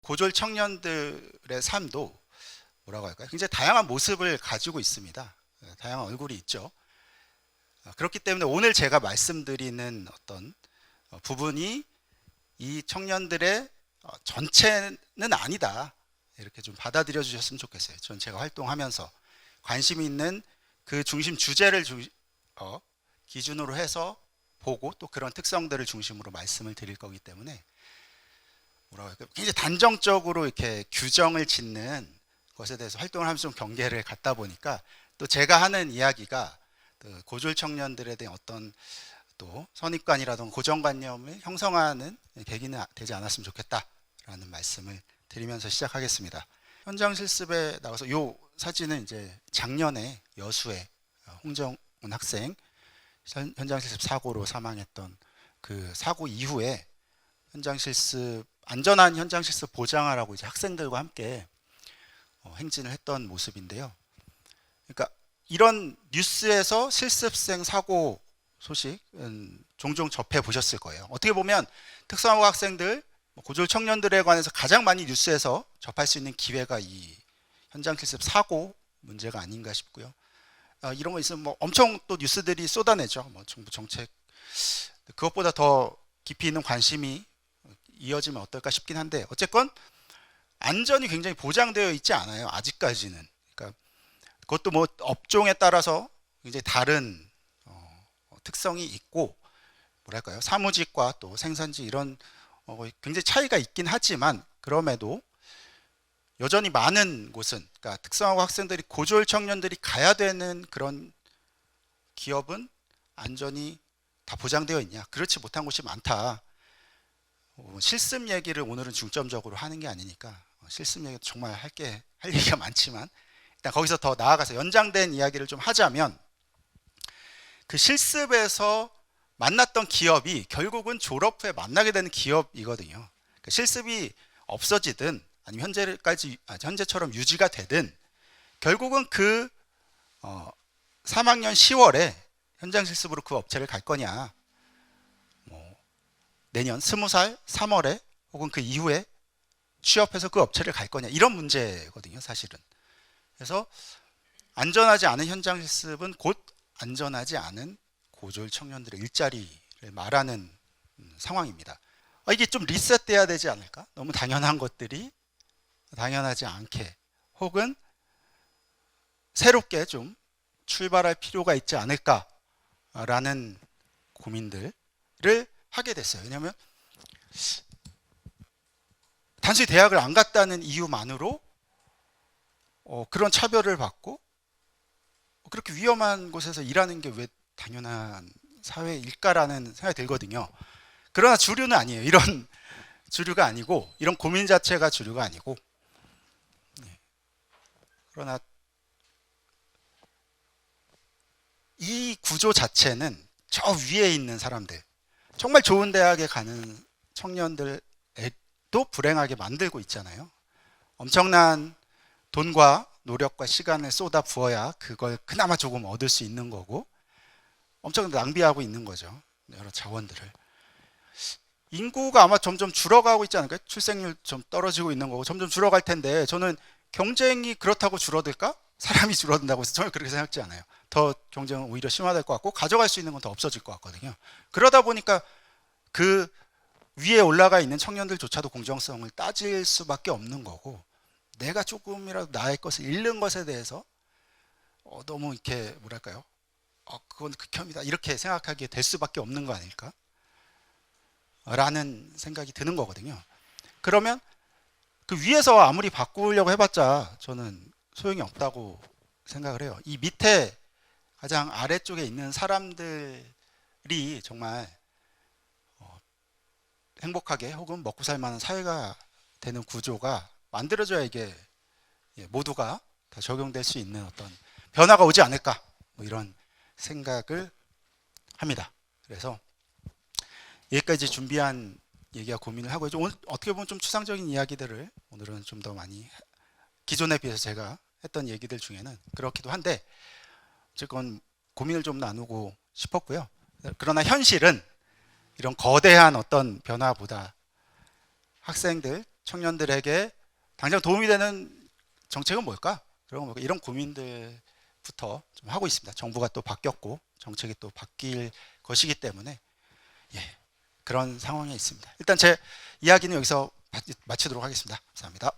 고졸 청년들의 삶도 뭐라고 할까요? 굉장히 다양한 모습을 가지고 있습니다. 다양한 얼굴이 있죠. 그렇기 때문에 오늘 제가 말씀드리는 어떤 부분이 이 청년들의 전체는 아니다. 이렇게 좀 받아들여 주셨으면 좋겠어요. 전 제가 활동하면서 관심 있는 그 중심 주제를 기준으로 해서 보고 또 그런 특성들을 중심으로 말씀을 드릴 거기 때문에 뭐라고 할까요? 굉장히 단정적으로 이렇게 규정을 짓는 것에 대해서 활동을 하면서 좀 경계를 갖다 보니까 또 제가 하는 이야기가 고졸 청년들에 대한 어떤 또 선입관이라든가 고정관념을 형성하는 계기는 되지 않았으면 좋겠다라는 말씀을 드리면서 시작하겠습니다. 현장 실습에 나가서 이 사진은 이제 작년에 여수의 홍정훈 학생 현장 실습 사고로 사망했던 그 사고 이후에 현장 실습 안전한 현장 실습 보장하라고 이제 학생들과 함께 행진을 했던 모습인데요. 그러니까 이런 뉴스에서 실습생 사고 소식은 종종 접해 보셨을 거예요. 어떻게 보면 특성화고 학생들, 고졸 청년들에 관해서 가장 많이 뉴스에서 접할 수 있는 기회가 이 현장 실습 사고 문제가 아닌가 싶고요. 이런 거 있으면 뭐 엄청 또 뉴스들이 쏟아내죠. 뭐 정부 정책 그것보다 더 깊이 있는 관심이 이어지면 어떨까 싶긴 한데 어쨌건 안전이 굉장히 보장되어 있지 않아요. 아직까지는. 그러니까 그것도 뭐 업종에 따라서 굉장히 다른 특성이 있고 뭐랄까요? 사무직과 또 생산직 이런 굉장히 차이가 있긴 하지만 그럼에도 여전히 많은 곳은 그러니까 특성화고 학생들이 고졸 청년들이 가야 되는 그런 기업은 안전이 다 보장되어 있냐? 그렇지 못한 곳이 많다. 실습 얘기를 오늘은 중점적으로 하는 게 아니니까 실습 얘기 정말 할 얘기가 많지만 일단 거기서 더 나아가서 연장된 이야기를 좀 하자면 그 실습에서 만났던 기업이 결국은 졸업 후에 만나게 되는 기업이거든요. 그러니까 실습이 없어지든 아니면 현재처럼 유지가 되든 결국은 그 3학년 10월에 현장 실습으로 그 업체를 갈 거냐, 뭐 내년 20살 3월에 혹은 그 이후에 취업해서 그 업체를 갈 거냐 이런 문제거든요, 사실은. 그래서 안전하지 않은 현장 실습은 곧 안전하지 않은 고졸 청년들의 일자리를 말하는 상황입니다. 이게 좀 리셋돼야 되지 않을까? 너무 당연한 것들이 당연하지 않게 혹은 새롭게 좀 출발할 필요가 있지 않을까라는 고민들을 하게 됐어요. 왜냐하면 단순히 대학을 안 갔다는 이유만으로 그런 차별을 받고 그렇게 위험한 곳에서 일하는 게 왜 당연한 사회일까라는 생각이 들거든요. 그러나 주류는 아니에요. 이런 주류가 아니고 이런 고민 자체가 주류가 아니고 그러나 이 구조 자체는 저 위에 있는 사람들 정말 좋은 대학에 가는 청년들도 불행하게 만들고 있잖아요. 엄청난 돈과 노력과 시간을 쏟아 부어야 그걸 그나마 조금 얻을 수 있는 거고 엄청 낭비하고 있는 거죠. 여러 자원들을. 인구가 아마 점점 줄어가고 있지 않을까요? 출생률 좀 떨어지고 있는 거고 점점 줄어갈 텐데 저는 경쟁이 그렇다고 줄어들까? 사람이 줄어든다고 해서 저는 그렇게 생각지 않아요. 더 경쟁은 오히려 심화될 것 같고 가져갈 수 있는 건 더 없어질 것 같거든요. 그러다 보니까 그 위에 올라가 있는 청년들조차도 공정성을 따질 수밖에 없는 거고 내가 조금이라도 나의 것을 잃는 것에 대해서 너무 이렇게 뭐랄까요? 그건 극혐이다 이렇게 생각하게 될 수밖에 없는 거 아닐까? 라는 생각이 드는 거거든요. 그러면 그 위에서 아무리 바꾸려고 해봤자 저는 소용이 없다고 생각을 해요. 이 밑에 가장 아래쪽에 있는 사람들이 정말 행복하게 혹은 먹고 살 만한 사회가 되는 구조가 만들어져야 이게 모두가 다 적용될 수 있는 어떤 변화가 오지 않을까 뭐 이런 생각을 합니다. 그래서 여기까지 준비한 얘기와 고민을 하고 오늘 어떻게 보면 좀 추상적인 이야기들을 오늘은 좀 더 많이 기존에 비해서 제가 했던 얘기들 중에는 그렇기도 한데 어쨌건 고민을 좀 나누고 싶었고요. 그러나 현실은 이런 거대한 어떤 변화보다 학생들 청년들에게 당장 도움이 되는 정책은 뭘까? 이런 고민들부터 좀 하고 있습니다. 정부가 또 바뀌었고 정책이 또 바뀔 것이기 때문에 그런 상황에 있습니다. 일단 제 이야기는 여기서 마치도록 하겠습니다. 감사합니다.